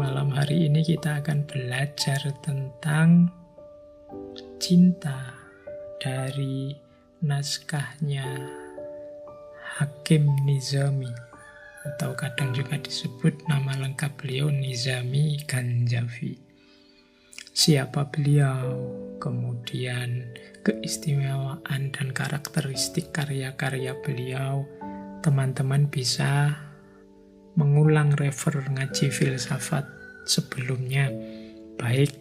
Malam hari ini kita akan belajar tentang cinta dari naskahnya Hakim Nizami, atau kadang juga disebut nama lengkap beliau Nizami Ganjavi. Siapa beliau, kemudian keistimewaan dan karakteristik karya-karya beliau, teman-teman bisa mengulang refer ngaji filsafat sebelumnya, baik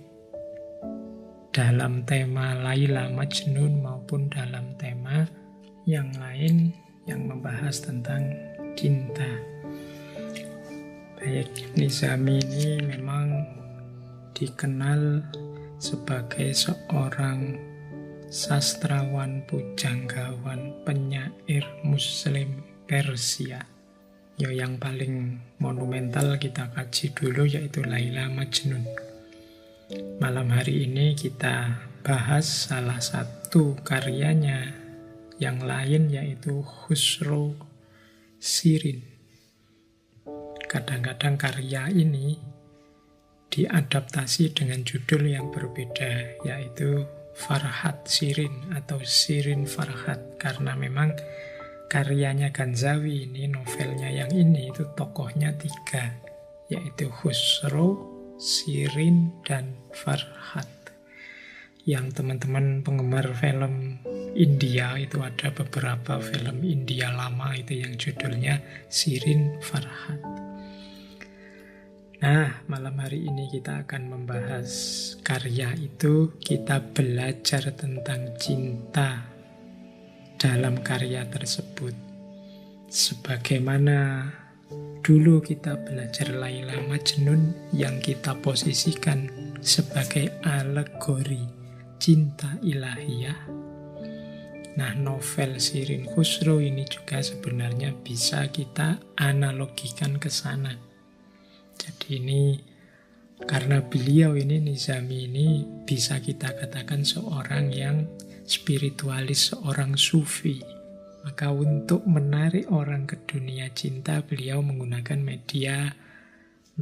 dalam tema Laila Majnun maupun dalam tema yang lain yang membahas tentang cinta. Baik, Nizami ini memang dikenal sebagai seorang sastrawan, pujanggawan, penyair Muslim Persia. Yang paling monumental kita kaji dulu yaitu Laila Majnun. Malam hari ini kita bahas salah satu karyanya yang lain, yaitu Khusro Shirin. Kadang-kadang karya ini diadaptasi dengan judul yang berbeda, yaitu Farhat Shirin atau Shirin Farhat, karena memang karyanya Ganjavi ini, novelnya yang ini, itu tokohnya 3, yaitu Khusro, Shirin, dan Farhat. Yang teman-teman penggemar film India, itu ada beberapa film India lama itu yang judulnya Shirin Farhat. Nah, malam hari ini kita akan membahas karya itu. Kita belajar tentang cinta dalam karya tersebut. Sebagaimana dulu kita belajar Laila Majnun yang kita posisikan sebagai alegori cinta ilahiyah. Nah, novel Shirin Khusro ini juga sebenarnya bisa kita analogikan ke sana. Jadi ini, karena beliau ini, Nizami ini, bisa kita katakan seorang yang spiritualis, seorang sufi. Maka untuk menarik orang ke dunia cinta, beliau menggunakan media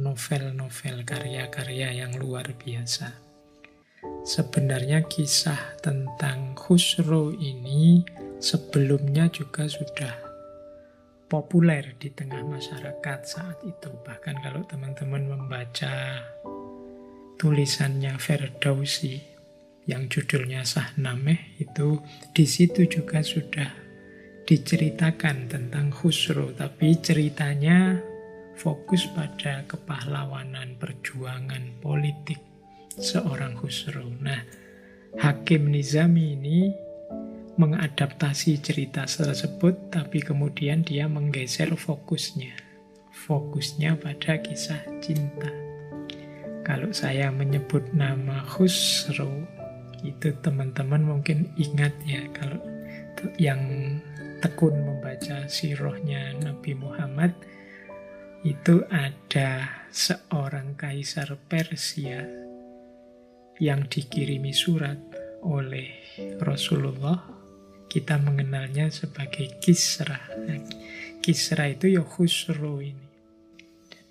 novel-novel, karya-karya yang luar biasa. Sebenarnya kisah tentang Khusro ini sebelumnya juga sudah populer di tengah masyarakat saat itu. Bahkan kalau teman-teman membaca tulisannya Ferdausi yang judulnya Shahnameh, itu di situ juga sudah diceritakan tentang Khusro, tapi ceritanya fokus pada kepahlawanan, perjuangan politik seorang Khusro. Nah, Hakim Nizami ini mengadaptasi cerita tersebut, tapi kemudian dia menggeser fokusnya pada kisah cinta. Kalau saya menyebut nama Khusro, itu teman-teman mungkin ingat ya, kalau yang tekun membaca sirahnya Nabi Muhammad, itu ada seorang kaisar Persia yang dikirimi surat oleh Rasulullah. Kita mengenalnya sebagai Kisra. Nah, Kisra itu ya Khusro ini.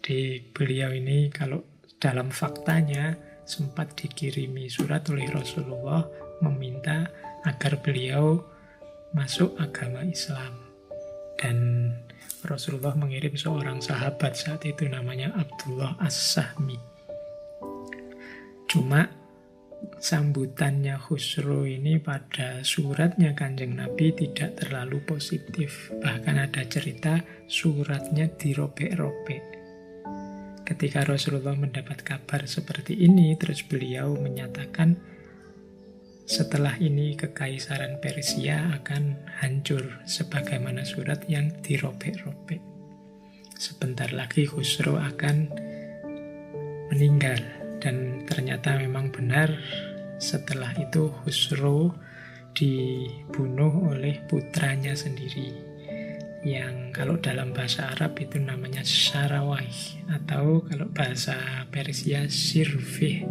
Jadi beliau ini kalau dalam faktanya sempat dikirimi surat oleh Rasulullah meminta agar beliau masuk agama Islam. Dan Rasulullah mengirim seorang sahabat saat itu namanya Abdullah As-Sahmi. Cuma sambutannya Khusro ini pada suratnya Kanjeng Nabi tidak terlalu positif. Bahkan ada cerita suratnya dirobek-robek. Ketika Rasulullah mendapat kabar seperti ini, terus beliau menyatakan setelah ini kekaisaran Persia akan hancur sebagaimana surat yang dirobek-robek. Sebentar lagi Khusro akan meninggal. Dan ternyata memang benar, setelah itu Khusro dibunuh oleh putranya sendiri, yang kalau dalam bahasa Arab itu namanya Sarawai, atau kalau bahasa Persia Sirfih.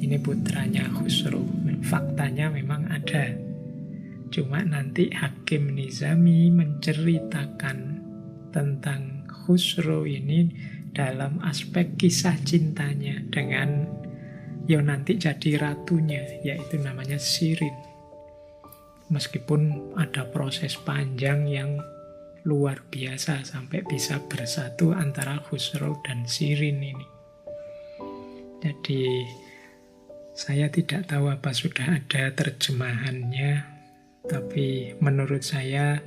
Ini putranya Khusro. Faktanya memang ada, cuma nanti Hakim Nizami menceritakan tentang Khusro ini dalam aspek kisah cintanya dengan nanti jadi ratunya, yaitu namanya Shirin. Meskipun ada proses panjang yang luar biasa sampai bisa bersatu antara Khusro dan Shirin ini. Jadi saya tidak tahu apa sudah ada terjemahannya, tapi menurut saya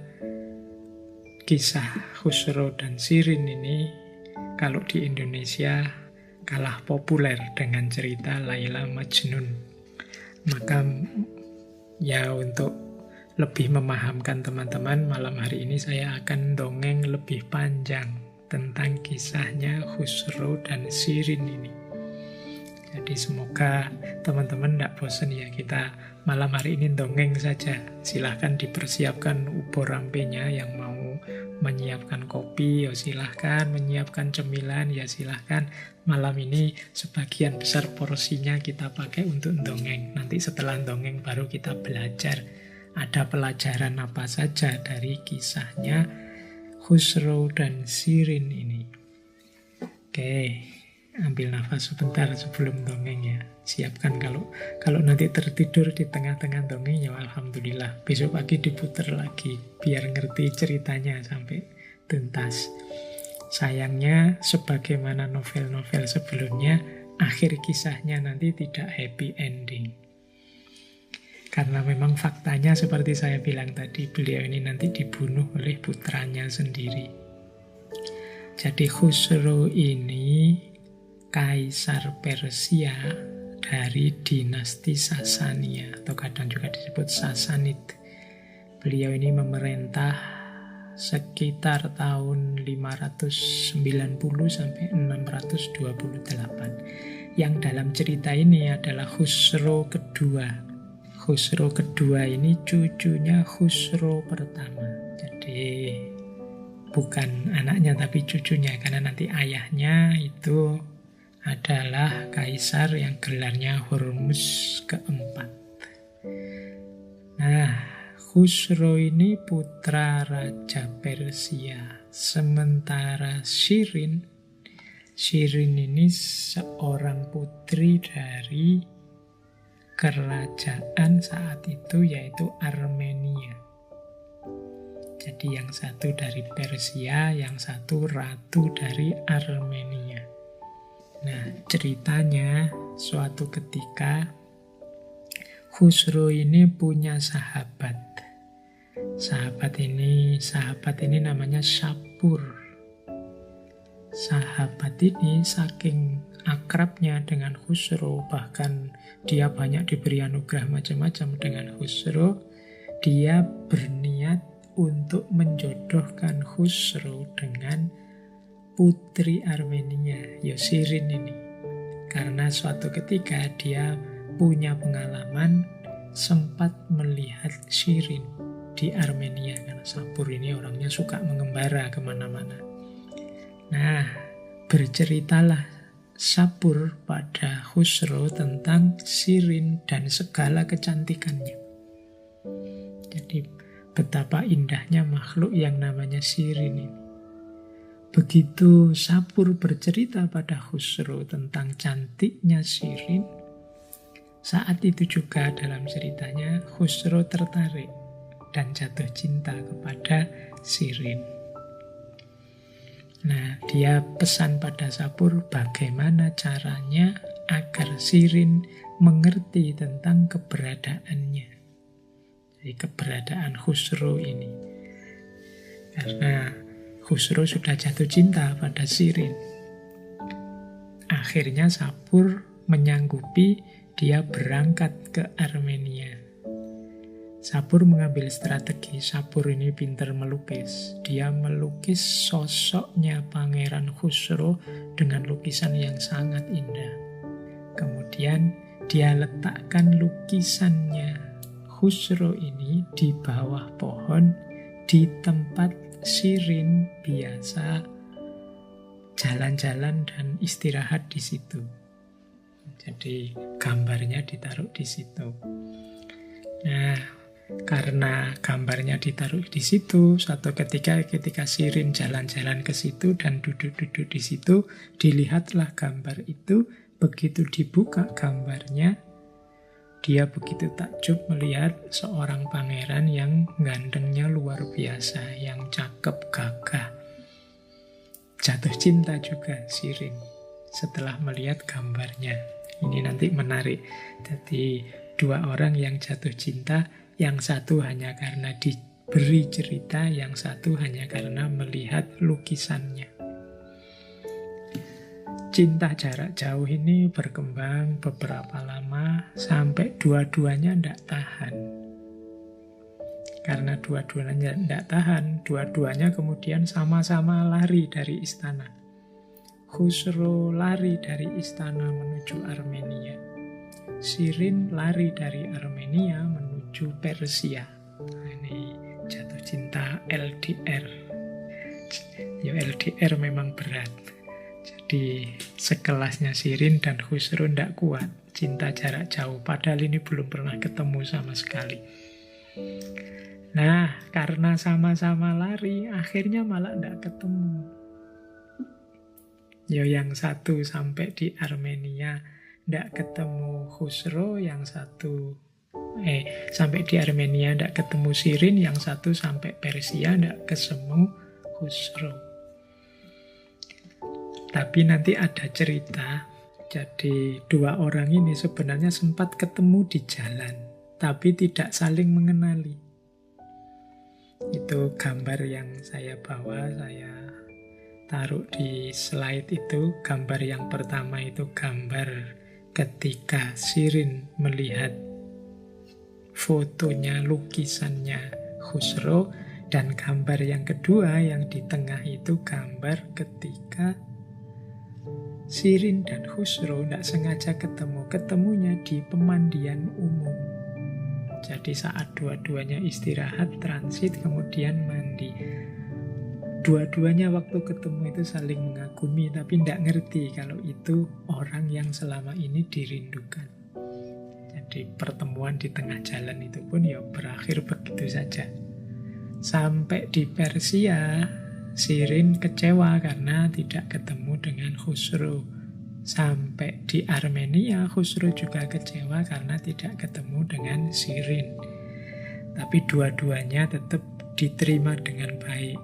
kisah Khusro dan Shirin ini kalau di Indonesia kalah populer dengan cerita Laila Majnun. Maka ya untuk lebih memahamkan teman-teman, malam hari ini saya akan dongeng lebih panjang tentang kisahnya Khusro dan Shirin ini. Jadi semoga teman-teman tidak bosan ya, kita malam hari ini dongeng saja. Silahkan dipersiapkan ubor rampenya, yang mau menyiapkan kopi ya silahkan, menyiapkan cemilan ya silahkan. Malam ini sebagian besar porsinya kita pakai untuk dongeng. Nanti setelah dongeng baru kita belajar. Ada pelajaran apa saja dari kisahnya Khusro dan Shirin ini. Oke, ambil nafas sebentar sebelum dongeng ya. Siapkan kalau nanti tertidur di tengah-tengah dongeng ya alhamdulillah. Besok pagi diputar lagi biar ngerti ceritanya sampai tuntas. Sayangnya sebagaimana novel-novel sebelumnya, akhir kisahnya nanti tidak happy ending. Karena memang faktanya seperti saya bilang tadi, beliau ini nanti dibunuh oleh putranya sendiri. Jadi Khusro ini kaisar Persia dari dinasti Sasania, atau kadang juga disebut Sasanid. Beliau ini memerintah sekitar tahun 590 sampai 628. Yang dalam cerita ini adalah Khusro kedua. Khusro kedua ini cucunya Khusro pertama. Jadi bukan anaknya tapi cucunya, karena nanti ayahnya itu adalah kaisar yang gelarnya Hormuz keempat. Nah, Khusro ini putra Raja Persia. Sementara Shirin ini seorang putri dari kerajaan saat itu, yaitu Armenia. Jadi yang satu dari Persia, yang satu ratu dari Armenia. Nah, ceritanya suatu ketika Khusro ini punya sahabat. Sahabat ini namanya Shapur. Sahabat ini saking akrabnya dengan Khusro, bahkan dia banyak diberi anugerah macam-macam dengan Khusro, dia berniat untuk menjodohkan Khusro dengan putri Armenia, Shirin ini. Karena suatu ketika dia punya pengalaman sempat melihat Shirin di Armenia, karena Shapur ini orangnya suka mengembara kemana-mana. Nah, berceritalah Shapur pada Khusro tentang Shirin dan segala kecantikannya. Jadi betapa indahnya makhluk yang namanya Shirin ini. Begitu Shapur bercerita pada Khusro tentang cantiknya Shirin, saat itu juga dalam ceritanya Khusro tertarik dan jatuh cinta kepada Shirin. Nah, dia pesan pada Shapur bagaimana caranya agar Shirin mengerti tentang keberadaannya. Jadi keberadaan Khusro ini. Karena Khusro sudah jatuh cinta pada Shirin. Akhirnya Shapur menyanggupi dia berangkat ke Armenia. Shapur mengambil strategi. Shapur ini pintar melukis. Dia melukis sosoknya Pangeran Khusro dengan lukisan yang sangat indah. Kemudian dia letakkan lukisannya Khusro ini di bawah pohon di tempat Shirin biasa jalan-jalan dan istirahat di situ. Jadi gambarnya ditaruh di situ. Nah, Karena gambarnya ditaruh di situ, suatu ketika Sirin jalan-jalan ke situ dan duduk-duduk di situ, dilihatlah gambar itu. Begitu dibuka gambarnya, dia begitu takjub melihat seorang pangeran yang gantengnya luar biasa, yang cakep, gagah. Jatuh cinta juga Sirin setelah melihat gambarnya. Ini nanti menarik. Jadi dua orang yang jatuh cinta, yang satu hanya karena diberi cerita, yang satu hanya karena melihat lukisannya. Cinta jarak jauh ini berkembang beberapa lama sampai dua-duanya tidak tahan. Karena dua-duanya tidak tahan, dua-duanya kemudian sama-sama lari dari istana. Khusro lari dari istana menuju Armenia. Sirin lari dari Armenia menuju Persia. Nah, ini jatuh cinta LDR. Ya LDR memang berat. Jadi sekelasnya Sirin dan Khusro tidak kuat cinta jarak jauh, padahal ini belum pernah ketemu sama sekali. Nah, karena sama-sama lari, akhirnya malah tidak ketemu. Ya yang satu sampai di Armenia tidak ketemu Khusro, yang satu sampai di Armenia tidak ketemu Sirin, yang satu sampai Persia tidak ketemu Khusro. Tapi nanti ada cerita, jadi dua orang ini sebenarnya sempat ketemu di jalan, tapi tidak saling mengenali. Itu gambar yang saya bawa, saya taruh di slide itu. Gambar yang pertama itu gambar ketika Sirin melihat fotonya, lukisannya Khusro, dan gambar yang kedua yang di tengah itu gambar ketika Sirin dan Khusro tidak sengaja ketemunya di pemandian umum. Jadi saat dua-duanya istirahat, transit, kemudian mandi. Dua-duanya waktu ketemu itu saling mengagumi, tapi tidak ngerti kalau itu orang yang selama ini dirindukan. Jadi pertemuan di tengah jalan itu pun ya berakhir begitu saja. Sampai di Persia, Sirin kecewa karena tidak ketemu dengan Khusro. Sampai di Armenia, Khusro juga kecewa karena tidak ketemu dengan Sirin. Tapi dua-duanya tetap diterima dengan baik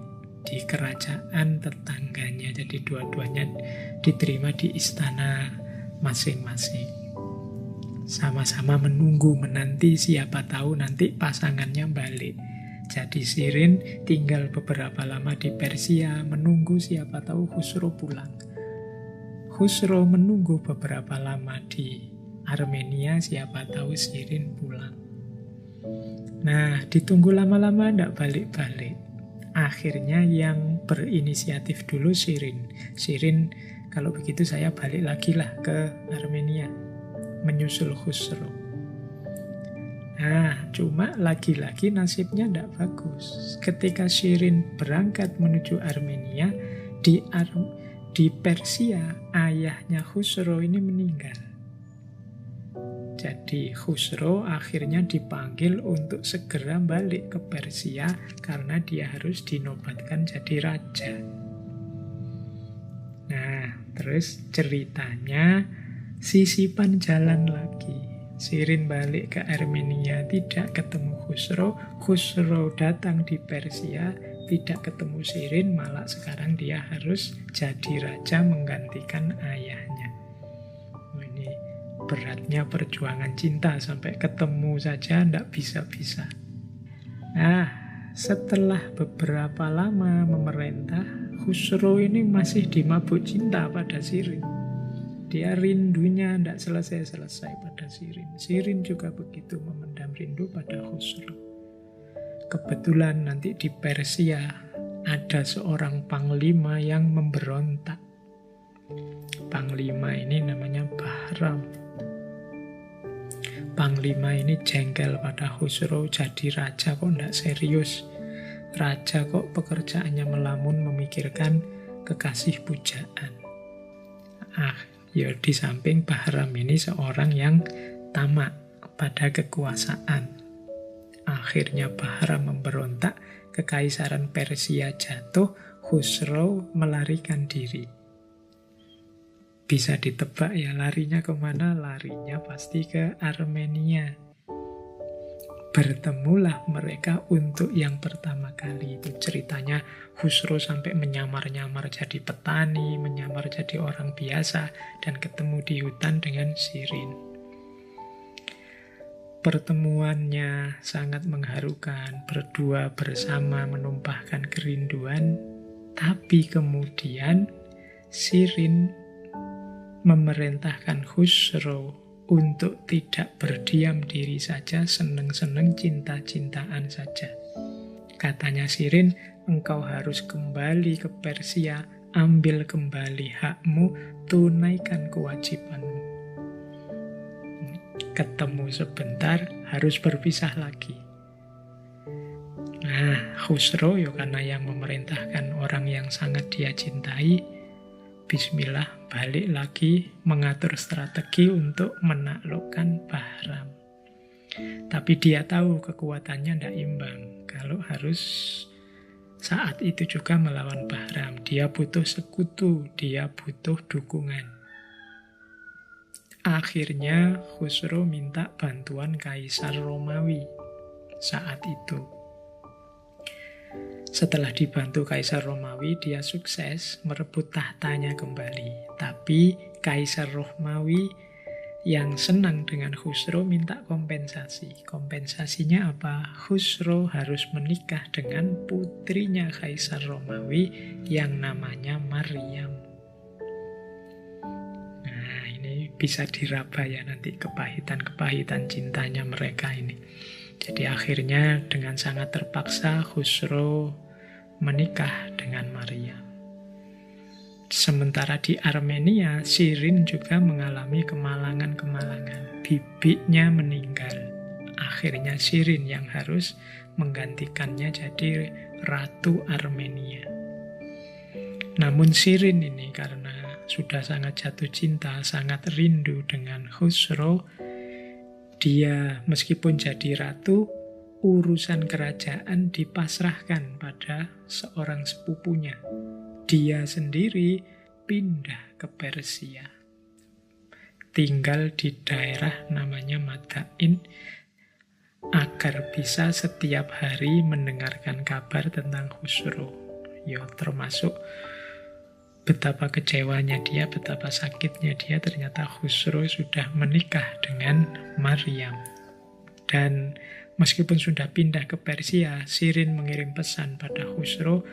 di kerajaan tetangganya. Jadi dua-duanya diterima di istana masing-masing. Sama-sama menunggu, menanti, siapa tahu nanti pasangannya balik. Jadi Sirin tinggal beberapa lama di Persia, menunggu siapa tahu Khusro pulang. Khusro menunggu beberapa lama di Armenia, siapa tahu Sirin pulang. Nah, ditunggu lama-lama tidak balik-balik. Akhirnya yang berinisiatif dulu Sirin. Sirin, kalau begitu saya balik lagi lah ke Armenia, menyusul Khusro. Nah, cuma lagi-lagi nasibnya tidak bagus. Ketika Sirin berangkat menuju Armenia, di Persia, ayahnya Khusro ini meninggal. Jadi Khusro akhirnya dipanggil untuk segera balik ke Persia karena dia harus dinobatkan jadi raja. Nah, terus ceritanya sisipan jalan lagi. Sirin balik ke Armenia, tidak ketemu Khusro. Khusro datang di Persia, tidak ketemu Sirin, malah sekarang dia harus jadi raja menggantikan ayahnya. Ini beratnya perjuangan cinta, sampai ketemu saja tidak bisa-bisa. Nah, setelah beberapa lama memerintah, Khusro ini masih dimabuk cinta pada Sirin. Dia rindunya tidak selesai-selesai pada Sirin. Sirin juga begitu memendam rindu pada Khusro. Kebetulan nanti di Persia ada seorang panglima yang memberontak. Panglima ini namanya Bahram. Panglima ini jengkel pada Khusro, jadi raja kok tidak serius. Raja kok pekerjaannya melamun memikirkan kekasih pujaan. Ya di samping Bahram ini seorang yang tamak pada kekuasaan. Akhirnya Bahram memberontak, kekaisaran Persia jatuh, Khusro melarikan diri. Bisa ditebak ya larinya kemana? Larinya pasti ke Armenia. Bertemulah mereka untuk yang pertama kali. Itu ceritanya Khusro sampai menyamar-nyamar jadi petani, menyamar jadi orang biasa, dan ketemu di hutan dengan Shirin. Pertemuannya sangat mengharukan, berdua bersama menumpahkan kerinduan, tapi kemudian Shirin memerintahkan Khusro untuk tidak berdiam diri saja, seneng-seneng cinta-cintaan saja. Katanya Shirin, engkau harus kembali ke Persia, ambil kembali hakmu, tunaikan kewajibanmu. Ketemu sebentar, harus berpisah lagi. Nah, Khusro karena yang memerintahkan orang yang sangat dia cintai, bismillah, balik lagi mengatur strategi untuk menaklukkan Bahram. Tapi dia tahu kekuatannya tidak imbang. Kalau harus saat itu juga melawan Bahram, dia butuh sekutu, dia butuh dukungan. Akhirnya Khusro minta bantuan Kaisar Romawi saat itu. Setelah dibantu Kaisar Romawi, dia sukses merebut tahtanya kembali. Tapi Kaisar Romawi yang senang dengan Khusro minta kompensasi. Kompensasinya apa? Khusro harus menikah dengan putrinya Kaisar Romawi yang namanya Maryam. Nah, ini bisa diraba ya nanti kepahitan-kepahitan cintanya mereka ini. Jadi akhirnya dengan sangat terpaksa Khusro menikah dengan Maryam. Sementara di Armenia, Shirin juga mengalami kemalangan-kemalangan. Bibinya meninggal. Akhirnya Shirin yang harus menggantikannya jadi Ratu Armenia. Namun Shirin ini karena sudah sangat jatuh cinta, sangat rindu dengan Khusro, dia meskipun jadi ratu, urusan kerajaan dipasrahkan pada seorang sepupunya. Dia sendiri pindah ke Persia. Tinggal di daerah namanya Madain agar bisa setiap hari mendengarkan kabar tentang Khusro. Ya, termasuk betapa kecewanya dia, betapa sakitnya dia, ternyata Khusro sudah menikah dengan Maryam. Dan meskipun sudah pindah ke Persia, Shirin mengirim pesan pada Khusro,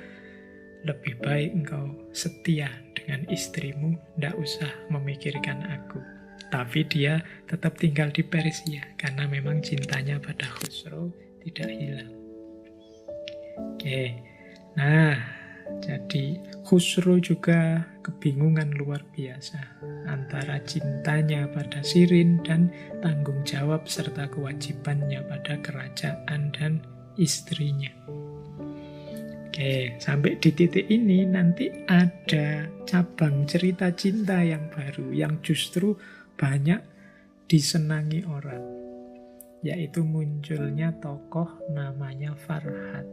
lebih baik engkau setia dengan istrimu, tidak usah memikirkan aku. Tapi dia tetap tinggal di Persia, karena memang cintanya pada Khusro tidak hilang. Oke, nah jadi Khusro juga kebingungan luar biasa antara cintanya pada Shirin dan tanggung jawab serta kewajibannya pada kerajaan dan istrinya. Oke, sampai di titik ini nanti ada cabang cerita cinta yang baru yang justru banyak disenangi orang, yaitu munculnya tokoh namanya Farhat.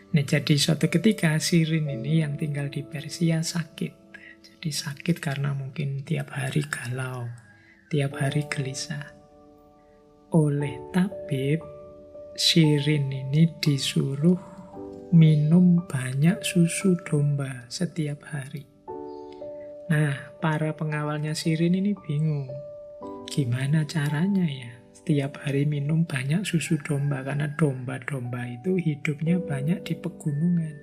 Nah, jadi suatu ketika Shirin ini yang tinggal di Persia sakit. Jadi sakit karena mungkin tiap hari galau, tiap hari gelisah. Oleh tabib, Shirin ini disuruh minum banyak susu domba setiap hari. Nah, para pengawalnya Shirin ini bingung. Gimana caranya ya? Tiap hari minum banyak susu domba, karena domba-domba itu hidupnya banyak di pegunungan.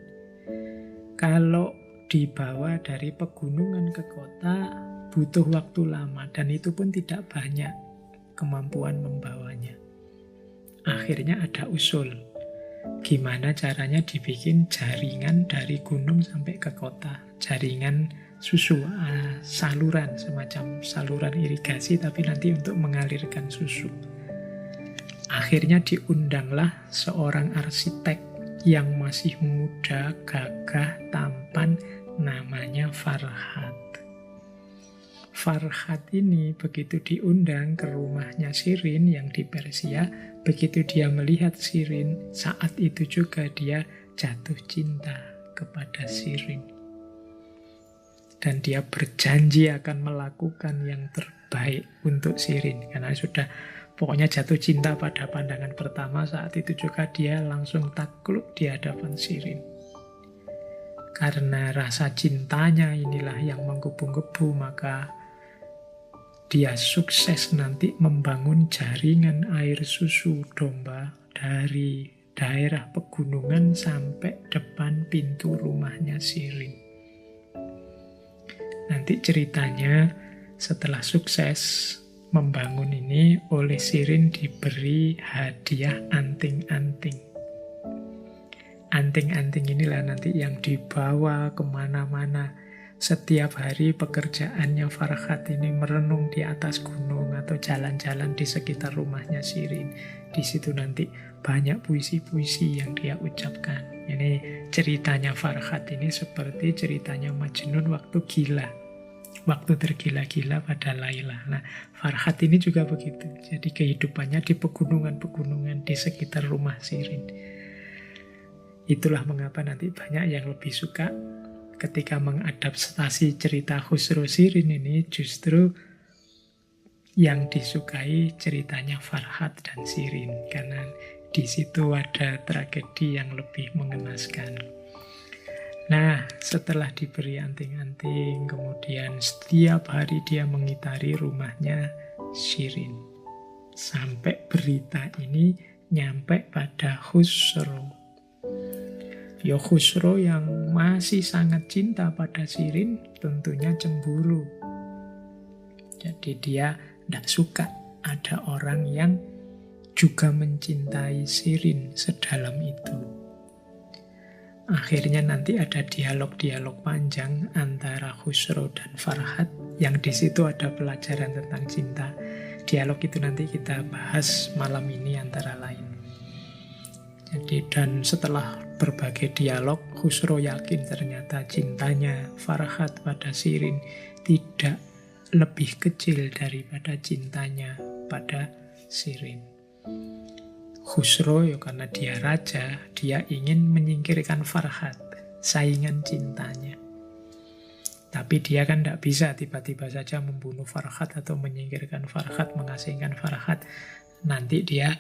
Kalau dibawa dari pegunungan ke kota butuh waktu lama, dan itu pun tidak banyak kemampuan membawanya. Akhirnya ada usul, gimana caranya dibikin jaringan dari gunung sampai ke kota, jaringan susu, saluran, semacam saluran irigasi tapi nanti untuk mengalirkan susu. Akhirnya diundanglah seorang arsitek yang masih muda, gagah, tampan, namanya Farhat. Farhat ini begitu diundang ke rumahnya Shirin yang di Persia, begitu dia melihat Shirin, saat itu juga dia jatuh cinta kepada Shirin. Dan dia berjanji akan melakukan yang terbaik untuk Shirin. Karena sudah pokoknya jatuh cinta pada pandangan pertama, saat itu juga dia langsung takluk di hadapan Shirin. Karena rasa cintanya inilah yang menggebu-gebu, maka dia sukses nanti membangun jaringan air susu domba dari daerah pegunungan sampai depan pintu rumahnya Shirin. Nanti ceritanya setelah sukses membangun ini, oleh Shirin diberi hadiah anting-anting. Anting-anting inilah nanti yang dibawa kemana-mana. Setiap hari pekerjaannya Farhat ini merenung di atas gunung atau jalan-jalan di sekitar rumahnya Shirin. Di situ nanti banyak puisi-puisi yang dia ucapkan. Ini ceritanya Farhat ini seperti ceritanya Majnun waktu gila. Waktu tergila-gila pada Laila. Nah, Farhat ini juga begitu. Jadi kehidupannya di pegunungan-pegunungan di sekitar rumah Shirin. Itulah mengapa nanti banyak yang lebih suka ketika mengadaptasi cerita Khusro Shirin ini, justru yang disukai ceritanya Farhat dan Shirin. Karena di situ ada tragedi yang lebih mengenaskan. Nah, setelah diberi anting-anting, kemudian setiap hari dia mengitari rumahnya Shirin. Sampai berita ini nyampe pada Khusro. Ya Khusro yang masih sangat cinta pada Shirin tentunya cemburu. Jadi dia tidak suka ada orang yang juga mencintai Shirin sedalam itu. Akhirnya nanti ada dialog-dialog panjang antara Khusro dan Farhat, yang di situ ada pelajaran tentang cinta. Dialog itu nanti kita bahas malam ini antara lain. Jadi dan setelah berbagai dialog, Khusro yakin ternyata cintanya Farhat pada Shirin tidak lebih kecil daripada cintanya pada Shirin. Khusro ya karena dia raja, dia ingin menyingkirkan Farhat, saingan cintanya. Tapi dia kan tidak bisa tiba-tiba saja membunuh Farhat atau menyingkirkan Farhat, mengasingkan Farhat. Nanti dia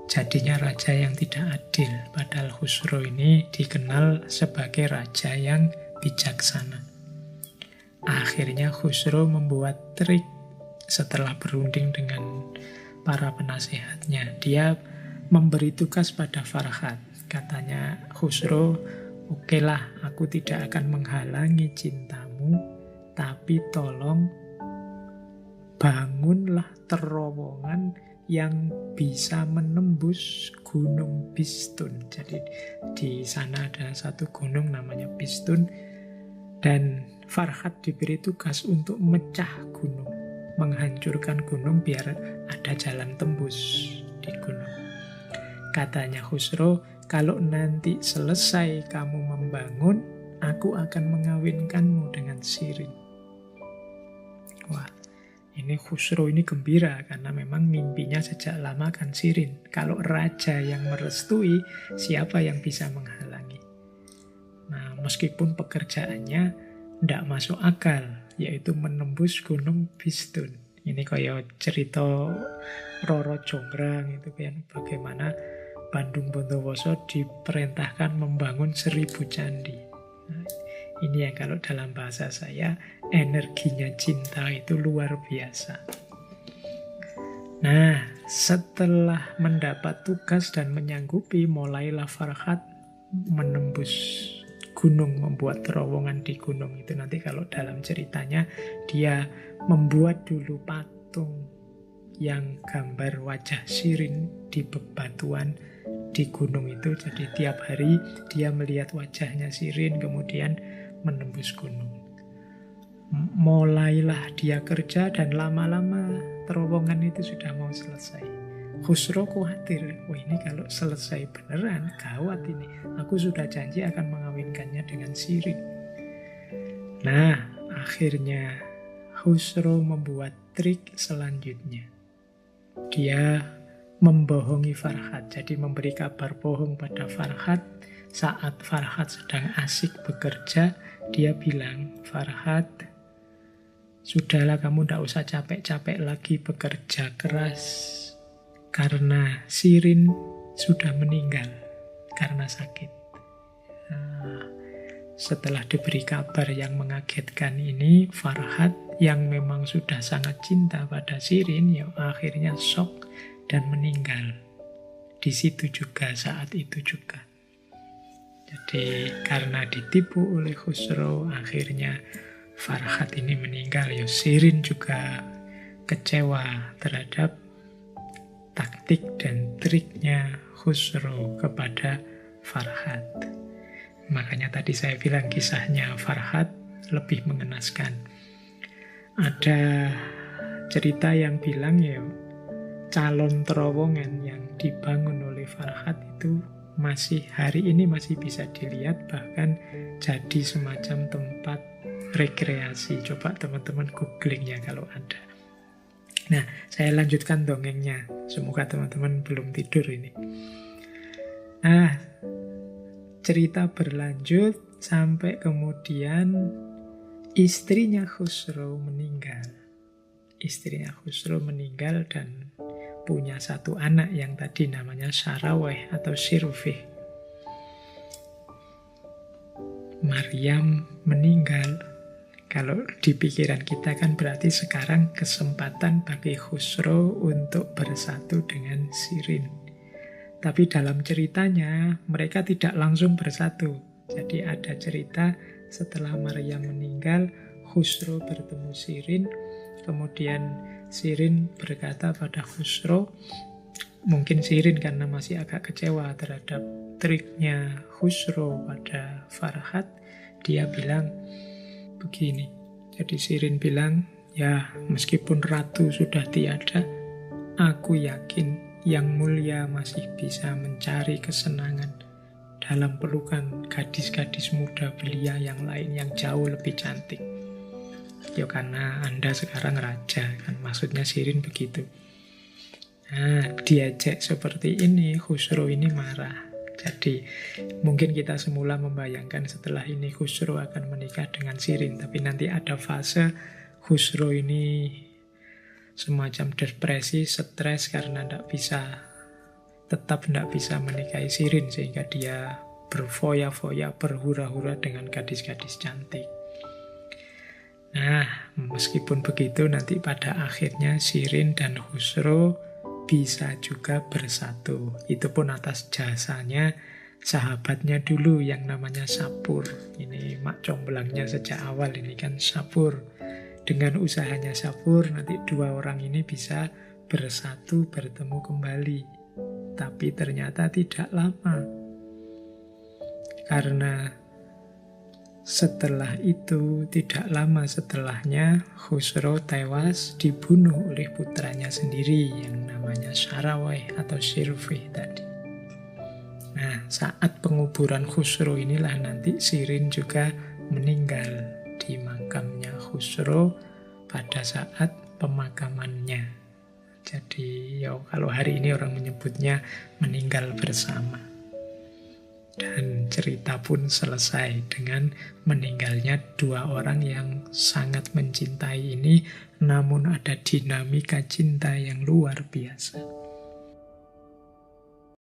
jadinya raja yang tidak adil. Padahal Khusro ini dikenal sebagai raja yang bijaksana. Akhirnya Khusro membuat trik setelah berunding dengan para penasehatnya. Dia memberi tugas pada Farhat. Katanya Khusro, okelah, aku tidak akan menghalangi cintamu, tapi tolong bangunlah terowongan yang bisa menembus Gunung Bistun. Jadi di sana ada satu gunung namanya Bistun, dan Farhat diberi tugas untuk mecah gunung, menghancurkan gunung biar ada jalan tembus di gunung. Katanya Khusro, kalau nanti selesai kamu membangun, aku akan mengawinkanmu dengan Shirin. Wah, ini Khusro ini gembira karena memang mimpinya sejak lama kan Shirin. Kalau raja yang merestui, siapa yang bisa menghalangi? Nah, meskipun pekerjaannya tidak masuk akal, yaitu menembus Gunung Bistun. Ini kayak cerita Roro Jonggrang itu kan, bagaimana Bandung Bondowoso diperintahkan membangun 1000 candi. Nah, ini yang kalau dalam bahasa saya, energinya cinta itu luar biasa. Nah, setelah mendapat tugas dan menyanggupi, mulailah Farhat menembus gunung, membuat terowongan di gunung itu. Nanti kalau dalam ceritanya, dia membuat dulu patung yang gambar wajah Shirin di bebatuan di gunung itu. Jadi tiap hari dia melihat wajahnya Shirin, kemudian menembus gunung. Mulailah dia kerja dan lama-lama terowongan itu sudah mau selesai. Khusro khawatir, wah ini kalau selesai beneran gawat ini. Aku sudah janji akan mengawinkannya dengan Shirin. Nah, akhirnya Khusro membuat trik selanjutnya. Dia membohongi Farhad, jadi memberi kabar bohong pada Farhad. Saat Farhad sedang asik bekerja, dia bilang, Farhad, sudahlah kamu tidak usah capek-capek lagi bekerja keras, karena Shirin sudah meninggal karena sakit. Nah, setelah diberi kabar yang mengagetkan ini, Farhad yang memang sudah sangat cinta pada Shirin, ya akhirnya shock dan meninggal. Di situ juga, saat itu juga. Jadi karena ditipu oleh Khusro, akhirnya Farhad ini meninggal. Ya Shirin juga kecewa terhadap taktik dan triknya Khusro kepada Farhad. Makanya tadi saya bilang kisahnya Farhad lebih mengenaskan. Ada cerita yang bilang ya calon terowongan yang dibangun oleh Farhad itu masih hari ini masih bisa dilihat, bahkan jadi semacam tempat rekreasi. Coba teman-teman googling ya kalau ada. Nah, saya lanjutkan dongengnya. Semoga teman-teman belum tidur ini. Nah, cerita berlanjut sampai kemudian istrinya Khusro meninggal. Istrinya Khusro meninggal dan punya satu anak yang tadi namanya Saraweh atau Sirufih. Maryam meninggal. Kalau di pikiran kita kan berarti sekarang kesempatan bagi Khusro untuk bersatu dengan Shirin. Tapi dalam ceritanya mereka tidak langsung bersatu. Jadi ada cerita setelah Maryam meninggal, Khusro bertemu Shirin. Kemudian Shirin berkata pada Khusro, mungkin Shirin karena masih agak kecewa terhadap triknya Khusro pada Farhad, dia bilang begini. Jadi Shirin bilang, ya meskipun ratu sudah tiada, aku yakin yang mulia masih bisa mencari kesenangan dalam pelukan gadis-gadis muda belia yang lain yang jauh lebih cantik. Ya karena Anda sekarang raja, kan maksudnya Shirin begitu. Nah, diajak seperti ini, Khusro ini marah. Jadi mungkin kita semula membayangkan setelah ini Khusro akan menikah dengan Shirin, tapi nanti ada fase Khusro ini semacam depresi, stres karena tetap tidak bisa menikahi Shirin, sehingga dia berfoya-foya, berhura-hura dengan gadis-gadis cantik. Nah, meskipun begitu nanti pada akhirnya Shirin dan Khusro bisa juga bersatu. Itu pun atas jasanya sahabatnya dulu yang namanya Sapur. Ini mak comblangnya sejak awal ini kan Sapur. Dengan usahanya Sapur nanti dua orang ini bisa bersatu, bertemu kembali. Tapi ternyata tidak lama. Karena setelah itu, tidak lama setelahnya, Khusro tewas dibunuh oleh putranya sendiri yang namanya Saraweh atau Sirufih tadi. Nah, saat penguburan Khusro inilah nanti Shirin juga meninggal di makamnya Khusro pada saat pemakamannya. Jadi, ya kalau hari ini orang menyebutnya meninggal bersama. Dan cerita pun selesai dengan meninggalnya dua orang yang sangat mencintai ini, namun ada dinamika cinta yang luar biasa.